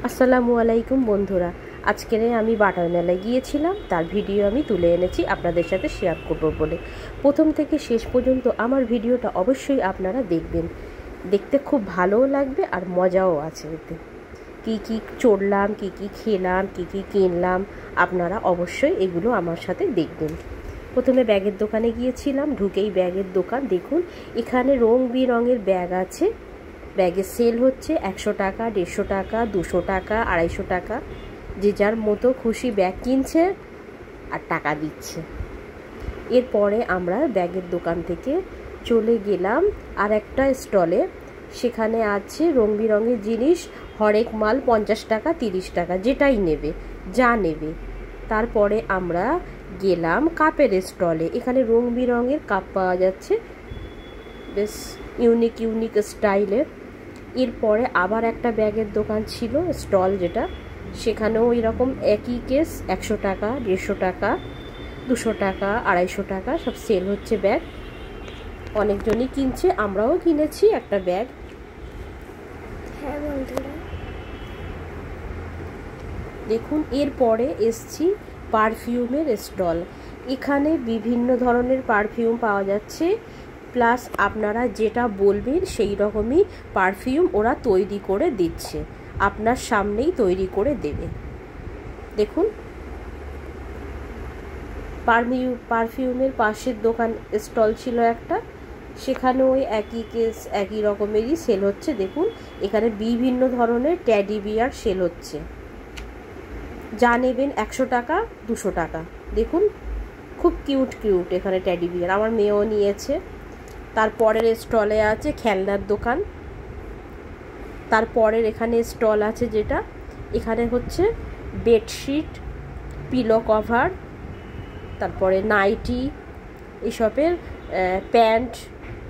আসসালামু আলাইকুম বন্ধুরা, আজকে আমি বাটার মেলায় গিয়েছিলাম, তার ভিডিও আমি তুলে এনেছি আপনাদের সাথে শেয়ার করব বলে। প্রথম থেকে শেষ পর্যন্ত আমার ভিডিওটা অবশ্যই আপনারা দেখবেন, দেখতে খুব ভালোও লাগবে আর মজাও আছে। এতে কী কী চড়লাম, কী কী খেলাম, কী কী কিনলাম, আপনারা অবশ্যই এগুলো আমার সাথে দেখবেন। প্রথমে ব্যাগের দোকানে গিয়েছিলাম, ঢুকেই ব্যাগের দোকান। দেখুন এখানে রং বেরঙের ব্যাগ আছে, ব্যাগের সেল হচ্ছে 100 টাকা, 150 টাকা, 200 টাকা, 250 টাকা, যে যার মতো খুশি ব্যাগ কিনছে আর টাকা দিচ্ছে। এরপরে আমরা ব্যাগের দোকান থেকে চলে গেলাম আর একটা স্টলে, সেখানে আছে রং বেরঙের জিনিস, হরেক মাল 50 টাকা, 30 টাকা, যেটাই নেবে, যা নেবে। তারপরে আমরা গেলাম কাপের স্টলে, এখানে রং বেরঙের কাপ পাওয়া যাচ্ছে, বেশ ইউনিক ইউনিক স্টাইলের। এরপরে আবার একটা ব্যাগের দোকান ছিল, স্টল যেটা, সেখানেও এরকম একই কেস, 100 টাকা, 150 টাকা, 200 টাকা, 250 টাকা সব সেল হচ্ছে ব্যাগ। অনেকজনই কিনছে, আমরাও কিনেছি একটা ব্যাগ। হ্যাঁ বন্ধুরা, দেখুন এরপরে এসছি পারফিউমের স্টল, এখানে বিভিন্ন ধরনের পারফিউম পাওয়া যাচ্ছে, প্লাস আপনারা যেটা বলবেন সেই রকমই পারফিউম ওরা তৈরি করে দিচ্ছে, আপনার সামনেই তৈরি করে দেবে। দেখুন পারফিউমের পাশের দোকান স্টল ছিল একটা, সেখানে ওই একই কেস, একই রকমেরই সেল হচ্ছে। দেখুন এখানে বিভিন্ন ধরনের ট্যাডি বিয়ার সেল হচ্ছে, যা নেবেন 100 টাকা, 200 টাকা। দেখুন খুব কিউট কিউট এখানে ট্যাডি বিয়ার, আমার মেয়েও নিয়েছে। তারপরের স্টলে আছে খেলনার দোকান, তারপরের এখানে স্টল আছে যেটা, এখানে হচ্ছে বেডশিট, পিলো কভার, তারপরে নাইটি, এসবের প্যান্ট,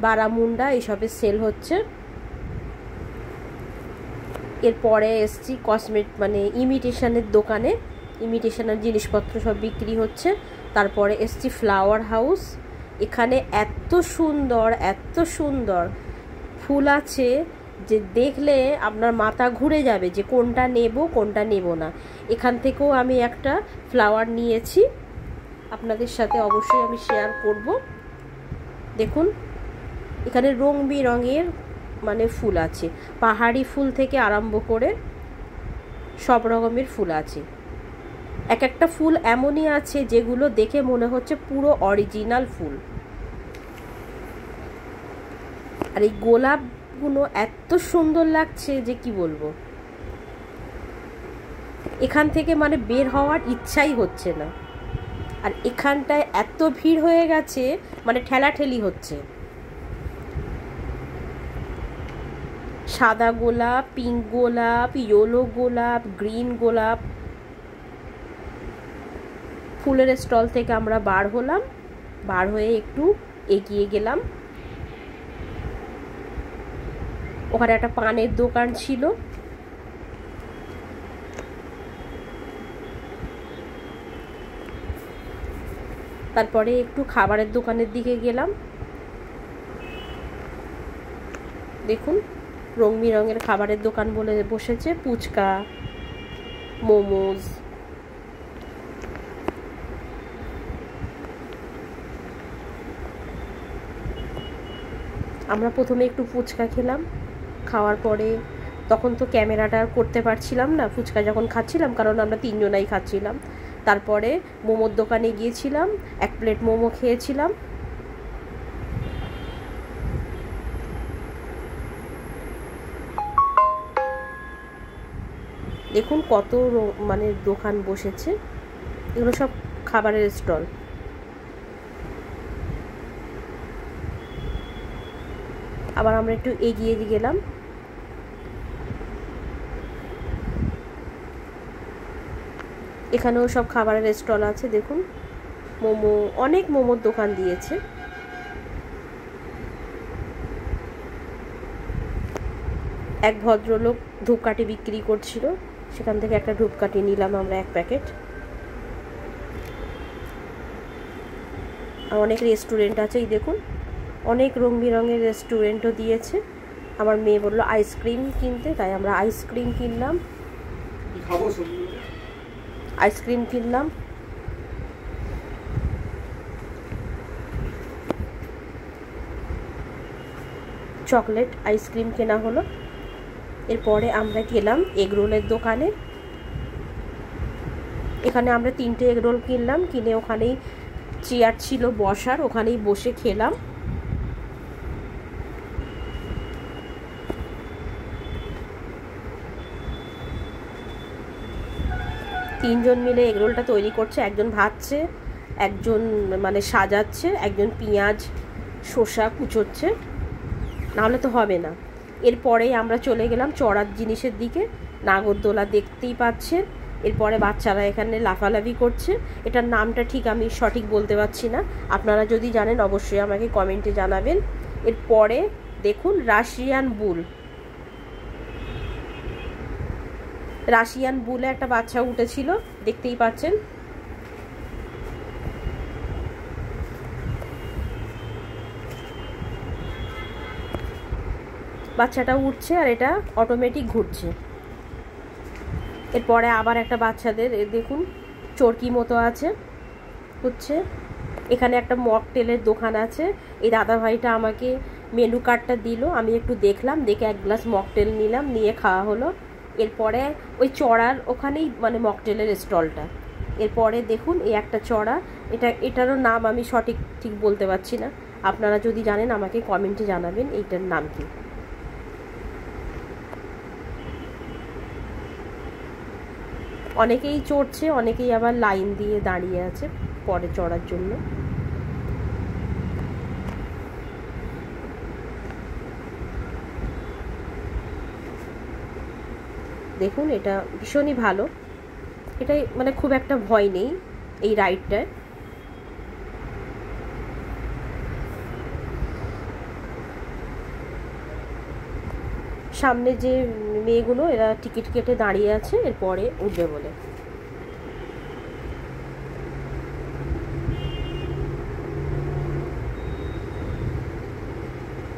বারামুন্ডা, এসবের সেল হচ্ছে। এরপরে এসছি মানে ইমিটেশনের দোকানে, ইমিটেশনের জিনিসপত্র সব বিক্রি হচ্ছে। তারপরে এসছি ফ্লাওয়ার হাউস, এখানে এত সুন্দর ফুল আছে যে দেখলে আপনার মাথা ঘুরে যাবে যে কোনটা নেব কোনটা নেব না। এখান থেকেও আমি একটা ফ্লাওয়ার নিয়েছি, আপনাদের সাথে অবশ্যই আমি শেয়ার করব। দেখুন এখানে রং বেরঙের মানে ফুল আছে, পাহাড়ি ফুল থেকে আরম্ভ করে সব রকমের ফুল আছে। এক একটা ফুল এমনই আছে যেগুলো দেখে মনে হচ্ছে পুরো অরিজিনাল ফুল। আর এই গোলাপগুলো এত সুন্দর লাগছে যে কি বলবো, এখান থেকে মানে বের হওয়ার ইচ্ছাই হচ্ছে না। আর এখানটায় এত ভিড় হয়ে গেছে, মানে ঠেলাঠেলি হচ্ছে। সাদা গোলাপ, পিঙ্ক গোলাপ, ইয়েলো গোলাপ, গ্রিন গোলাপ। ফুলের স্টল থেকে আমরা বার হলাম, বার হয়ে একটু এগিয়ে গেলাম, ওখানে একটা পানের দোকান ছিল। তারপরে একটু খাবারের দোকানের দিকে গেলাম। দেখুন রং বেরঙের খাবারের দোকান বলে বসেছে, ফুচকা, মোমোজ। আমরা প্রথমে একটু ফুচকা খেলাম, খাওয়ার পরে তখন তো ক্যামেরাটা করতে পারছিলাম না ফুচকা যখন খাচ্ছিলাম, কারণ আমরা 3 জনাই খাচ্ছিলাম। তারপরে মোমোর দোকানে গিয়েছিলাম, 1 প্লেট মোমো খেয়েছিলাম। দেখুন কত মানে দোকান বসেছে, এগুলো সব খাবারের স্টল। আবার আমরা একটু এগিয়ে গেলাম, এখানেও সব খাবারের স্টল আছে। দেখুন মোমো, অনেক মোমোর দোকান দিয়েছে। এক ভদ্রলোক ধূপকাঠি বিক্রি করছিল, সেখান থেকে একটা ধূপকাঠি নিলাম আমরা 1 প্যাকেট। আর অনেক রেস্টুরেন্ট আছে, এই দেখুন অনেক রং বেরঙের রেস্টুরেন্টও দিয়েছে। আমার মেয়ে বললো আইসক্রিম কিনতে, তাই আমরা আইসক্রিম কিনলাম। আইসক্রিম কিনলাম, চকলেট আইসক্রিম কেনা হলো। এরপরে আমরা গেলাম এগরোলের দোকানে। এখানে আমরা 3টে এগরোল কিনলাম, কিনে ওখানেই চেয়ার ছিল বসার, ওখানেই বসে খেলাম। তিনজন মিলে এগরোলটা তৈরি করছে, একজন ভাজছে, একজন মানে সাজাচ্ছে, একজন পেঁয়াজ শসা কুচোচ্ছে, নাহলে তো হবে না। এরপরেই আমরা চলে গেলাম চড়ার জিনিসের দিকে। নাগরদোলা দেখতেই পাচ্ছেন। এরপরে বাচ্চারা এখানে লাফালাফি করছে, এটার নামটা ঠিক আমি সঠিক বলতে পারছি না, আপনারা যদি জানেন অবশ্যই আমাকে কমেন্টে জানাবেন। এরপরে দেখুন রাশিয়ান বুল, রাশিয়ান বুলে একটা বাচ্চা উঠেছিল, দেখতেই পাচ্ছেন। বাচ্চাটা উঠছে আর এটা অটোমেটিক ঘুরছে। এরপরে আবার একটা বাচ্চাদের দেখুন চরকি মতো আছে হচ্ছে। এখানে একটা মকটেলের দোকান আছে, এই দাদাভাইটা আমাকে মেনু কার্ডটা দিল, আমি একটু দেখলাম, দেখে 1 গ্লাস মকটেল নিলাম, নিয়ে খাওয়া হলো। এরপরে ওই চড়ার ওখানেই মানে মকটেলের স্টলটা। এরপরে দেখুন এই একটা চড়া, এটারও নাম আমি ঠিক বলতে পারছি না, আপনারা যদি জানেন আমাকে কমেন্টে জানাবেন এইটার নাম কি। অনেকেই চড়ছে, অনেকেই আবার লাইন দিয়ে দাঁড়িয়ে আছে পরে চড়ার জন্য। দেখুন এটা ভীষণই ভালো, এটাই মানে খুব একটা ভয় নেই এই রাইডটায়। সামনে যে মেয়েগুলো এরা টিকিট কেটে দাঁড়িয়ে আছে, এরপরে উঠবে বলে।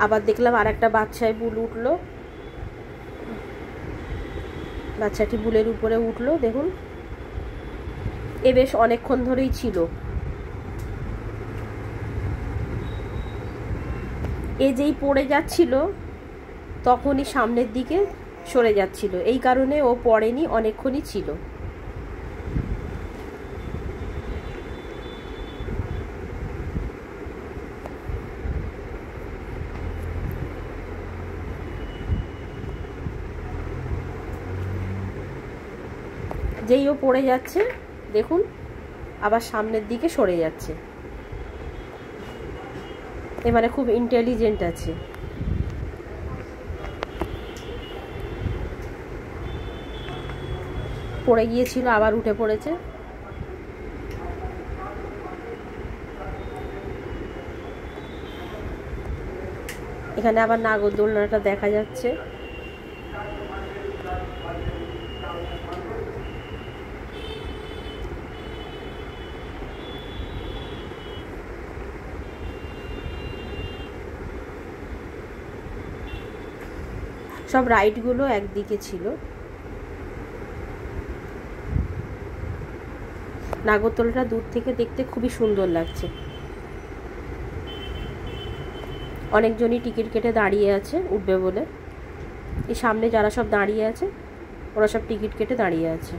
আবার দেখলাম আর একটা বাচ্চায় বুল উঠলো, বাচ্চাটি বুলের উপরে উঠলো। দেখুন এ বেশ অনেকক্ষণ ধরেই ছিল, এ যেই পড়ে যাচ্ছিল তখনই সামনের দিকে সরে যাচ্ছিল, এই কারণে ও পড়েনি, অনেকক্ষণই ছিল। যেই ও পড়ে যাচ্ছে দেখুন আবার সামনের দিকে সরে যাচ্ছে, এ মানে খুব ইন্টেলিজেন্ট আছে। পড়ে গিয়েছিল আবার উঠে পড়েছে। এখানে আবার নাগরদোলনাটা দেখা যাচ্ছে। সব রাইডগুলো একদিকে ছিল। নাগরদোলটা দূর থেকে দেখতে খুবই সুন্দর লাগছে। অনেকজনই টিকিট কেটে দাঁড়িয়ে আছে উঠবে বলে। এই সামনে যারা সব দাঁড়িয়ে আছে ওরা সব টিকিট কেটে দাঁড়িয়ে আছে।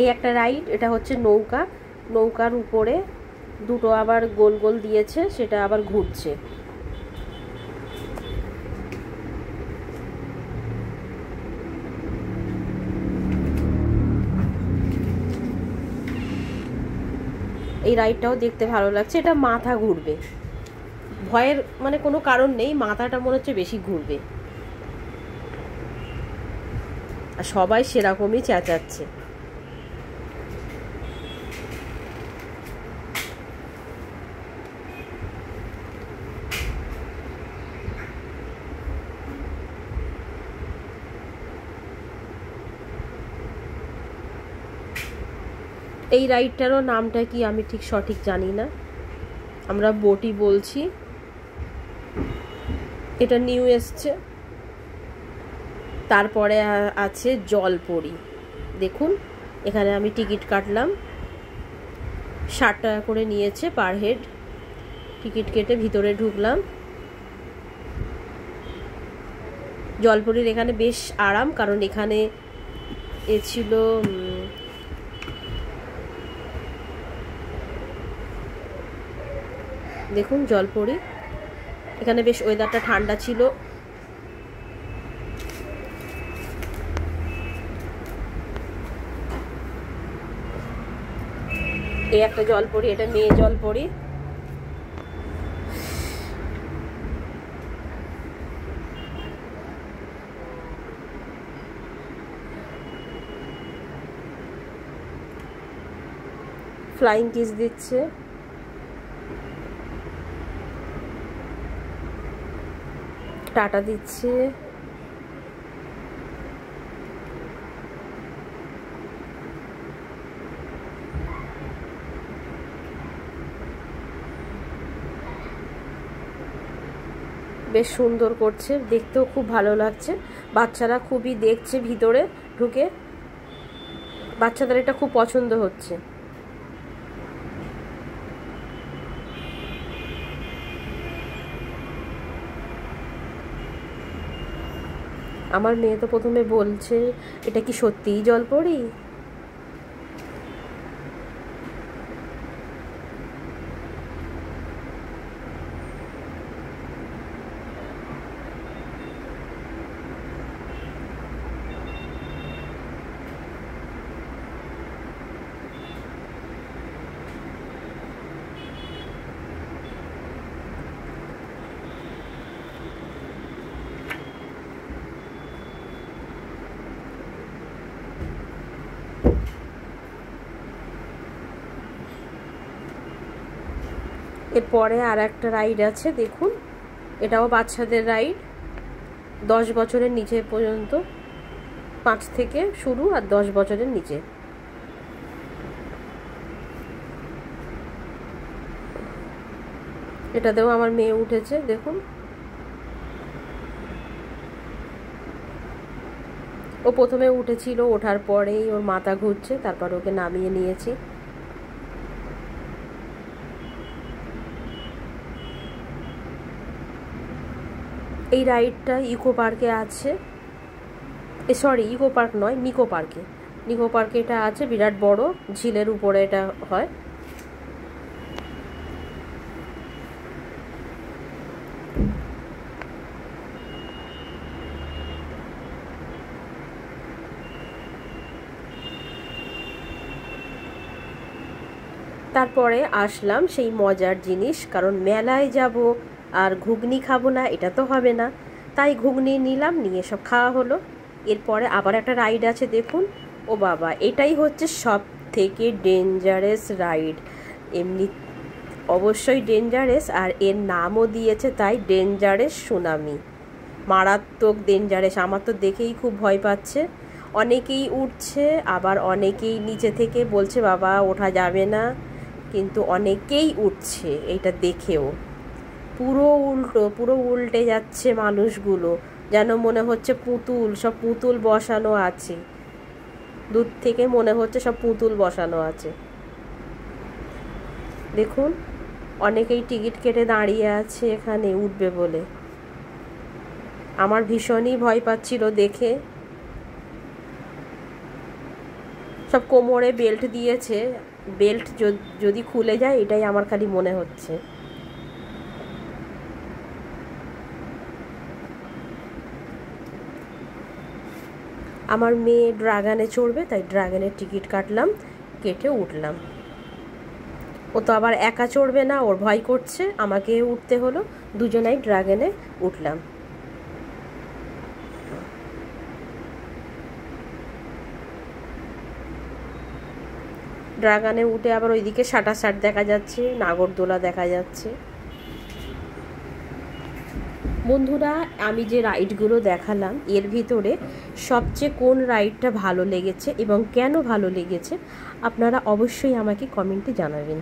এই একটা রাইড, এটা হচ্ছে নৌকা, নৌকার উপরে দুটো আবার গোল গোল দিয়েছে, সেটা আবার ঘুরছে। এই রাইডটাও দেখতে ভালো লাগছে, এটা মাথা ঘুরবে, ভয়ের মানে কোনো কারণ নেই, মাথাটা মনে হচ্ছে বেশি ঘুরবে। আর সবাই সেরকমই চেঁচাচ্ছে। এই রাইডটারও নামটা কি আমি ঠিক সঠিক জানি না, আমরা বোটই বলছি। এটা নিউ এসছে। তারপরে আছে জলপরি। দেখুন এখানে আমি টিকিট কাটলাম, 60 টাকা করে নিয়েছে পার হেড। টিকিট কেটে ভিতরে ঢুকলাম। জলপরির এখানে বেশ আরাম, কারণ এখানে ছিল দেখুন জলপরি, এখানে বেশ ওয়েদারটা ঠান্ডা ছিল। এই একটা জলপরি, এটা মেয়ে জলপরি। ফ্লাইং কিস দিচ্ছে। টাটা দিচ্ছে। বেশ সুন্দর করছে, দেখতেও খুব ভালো লাগছে। বাচ্চারা খুবই দেখছে ভিতরে ঢুকে, বাচ্চাদের এটা খুব পছন্দ হচ্ছে। আমার মেয়ে তো প্রথমে বলছে এটা কি সত্যিই জলপরি। এরপরে আর একটা রাইড আছে, দেখুন এটাও বাচ্চাদের রাইড, 10 বছরের নিচে পর্যন্ত, 5 থেকে শুরু আর 10 বছরের নিচে। এটাতেও আমার মেয়ে উঠেছে, দেখুন ও প্রথমে উঠেছিল, ওঠার পরেই ওর মাথা ঘুরছে, তারপর ওকে নামিয়ে নিয়েছি। এই রাইডটা ইকো পার্কে আছে, সরি ইকো পার্ক নয়, নিকো পার্কে। নিকো পার্কে এটা আছে, বিরাট বড় ঝিলের উপরে এটা হয়। তারপরে আসলাম সেই মজার জিনিস, কারণ মেলায় যাব আর ঘুগনি খাবো না এটা তো হবে না, তাই ঘুগনি নিলাম, নিয়ে সব খাওয়া হলো। এরপরে আবার একটা রাইড আছে, দেখুন ও বাবা, এটাই হচ্ছে সব থেকে ডেঞ্জারাস রাইড। এমনি অবশ্যই ডেঞ্জারাস, আর এর নামও দিয়েছে তাই ডেঞ্জারাস সুনামি। মারাত্মক ডেঞ্জারাস, আমার তো দেখেই খুব ভয় পাচ্ছে। অনেকেই উঠছে, আবার অনেকেই নিচে থেকে বলছে বাবা ওঠা যাবে না, কিন্তু অনেকেই উঠছে এইটা দেখেও। পুরো উল্টো, পুরো উল্টে যাচ্ছে মানুষগুলো, যেন মনে হচ্ছে পুতুল, সব পুতুল বসানো আছে, দূর থেকে মনে হচ্ছে সব পুতুল বসানো আছে। দেখুন অনেকেই টিকিট কেটে দাঁড়িয়ে আছে এখানে উঠবে বলে। আমার ভীষণই ভয় পাচ্ছিল দেখে। সব কোমরে বেল্ট দিয়েছে, বেল্ট যদি খুলে যায় এটাই আমার খালি মনে হচ্ছে। আমার মেয়ে ড্রাগনে চড়বে, তাই ড্রাগনের টিকিট কাটলাম, কেটে উঠলাম। ও তো আবার একা চড়বে না, ওর ভয় করছে, আমাকে উঠতে হলো, দুজনাই ড্রাগনে উঠলাম। ড্রাগনে উঠে আবার ওইদিকে সাটাসাট দেখা যাচ্ছে, নাগরদোলা দেখা যাচ্ছে। বন্ধুরা, আমি যে রাইডগুলো দেখালাম এর ভিতরে সবচেয়ে কোন রাইডটা ভালো লেগেছে এবং কেন ভালো লেগেছে আপনারা অবশ্যই আমাকে কমেন্টে জানাবেন।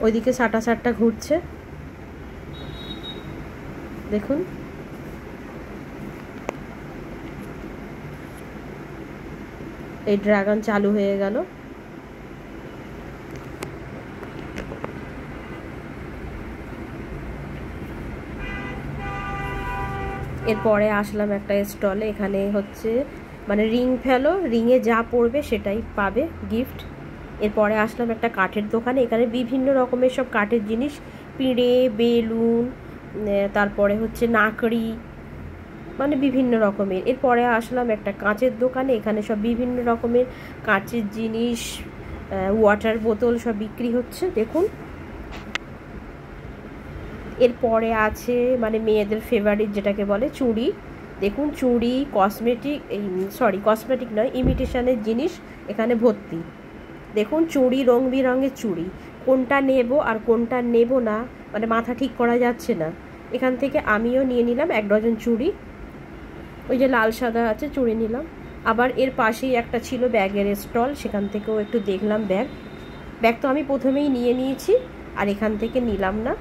ওইদিকে সাটা ঘুরছে, দেখুন। এই ড্রাগন চালু হয়ে গেল। এরপরে আসলাম একটা স্টলে, এখানে হচ্ছে মানে রিং ফেলো, রিংয়ে যা পড়বে সেটাই পাবে গিফট। এরপরে আসলাম একটা কাঠের দোকানে, এখানে বিভিন্ন রকমের সব কাঠের জিনিস, পিঁড়ে, বেলুন, তারপরে হচ্ছে নাকড়ি, মানে বিভিন্ন রকমের। এরপরে আসলাম একটা কাঁচের দোকানে, এখানে সব বিভিন্ন রকমের কাঁচের জিনিস, ওয়াটার বোতল সব বিক্রি হচ্ছে, দেখুন। এরপরে আছে মানে মেয়েদের ফেভারিট যেটাকে বলে চুড়ি, দেখুন চুড়ি, কসমেটিক নয়, ইমিটেশনের জিনিস এখানে ভর্তি। দেখুন চুড়ি, রং বেরঙের চুড়ি, কোনটা নেব আর কোনটা নেব না মানে মাথা ঠিক করা যাচ্ছে না। এখান থেকে আমিও নিয়ে নিলাম 1 ডজন চুড়ি, ওই যে লাল সাদা আছে, চুড়ি নিলাম। আবার এর পাশেই একটা ছিল ব্যাগের স্টল, সেখান থেকেও একটু দেখলাম ব্যাগ তো আমি প্রথমেই নিয়ে নিয়েছি, আর এখান থেকে নিলাম না।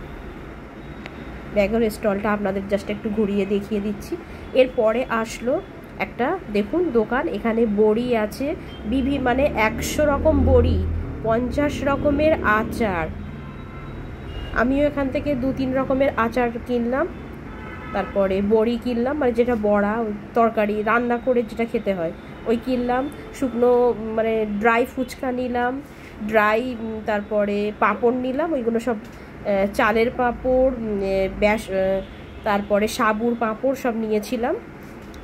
ব্যাগের স্টলটা আপনাদের জাস্ট একটু ঘুরিয়ে দেখিয়ে দিচ্ছি। এরপরে আসলো একটা দেখুন দোকান, এখানে বড়ি আছে, মানে 100 রকম বড়ি, 50 রকমের আচার। আমিও এখান থেকে 2-3 রকমের আচার কিনলাম, তারপরে বড়ি কিনলাম, মানে যেটা বড়া, তরকারি রান্না করে যেটা খেতে হয় ওই কিনলাম। শুকনো মানে ড্রাই ফুচকা নিলাম, তারপরে পাঁপড় নিলাম, ওইগুলো সব চালের পাঁপড়, তারপরে সাবুর পাঁপড় সব নিয়েছিলাম।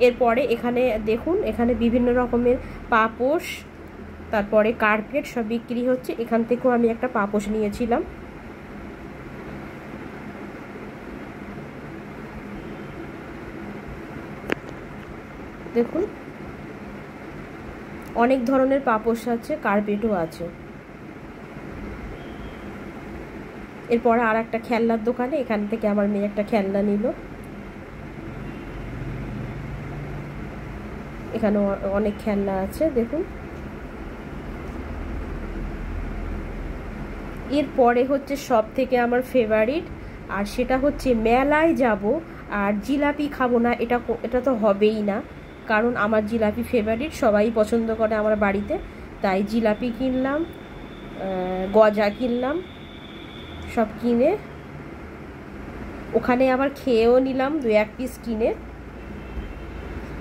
এরপরে এখানে দেখুন, এখানে বিভিন্ন রকমের পাপোশ, তারপরে কার্পেট সব বিক্রি হচ্ছে, এখান থেকেও আমি একটা পাপোশ নিয়েছিলাম। দেখুন অনেক ধরনের পাপোশ আছে, কার্পেটও আছে। এরপরে আর একটা খেলনার দোকানে, এখান থেকে আমার মেয়ে একটা খেলনা নিল। এখানে অনেক খেলনা আছে, দেখুন। এরপরে হচ্ছে সব থেকে আমার ফেভারিট, আর সেটা হচ্ছে মেলায় যাব আর জিলাপি খাবো না, এটা তো হবেই না, কারণ আমার জিলাপি ফেভারিট, সবাই পছন্দ করে আমার বাড়িতে। তাই জিলাপি কিনলাম, গজা কিনলাম, সব কিনে ওখানে আবার খেয়েও নিলাম 2-1 পিস কিনে।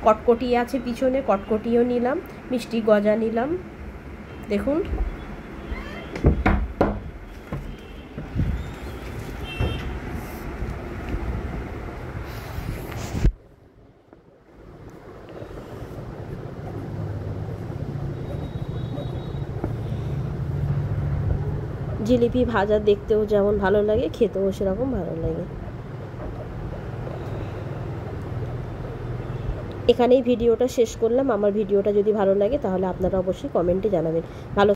কটকটি আছে পিছনে, কটকটিও নিলাম, মিষ্টি গজা নিলাম, দেখুন। জিলিপি ভাজা দেখতেও যেমন ভালো লাগে, খেতেও সেরকম ভালো লাগে। এখানেই ভিডিওটা শেষ করলাম। আমার ভিডিওটা যদি ভালো লাগে তাহলে আপনারা অবশ্যই কমেন্টে জানাবেন। ভালো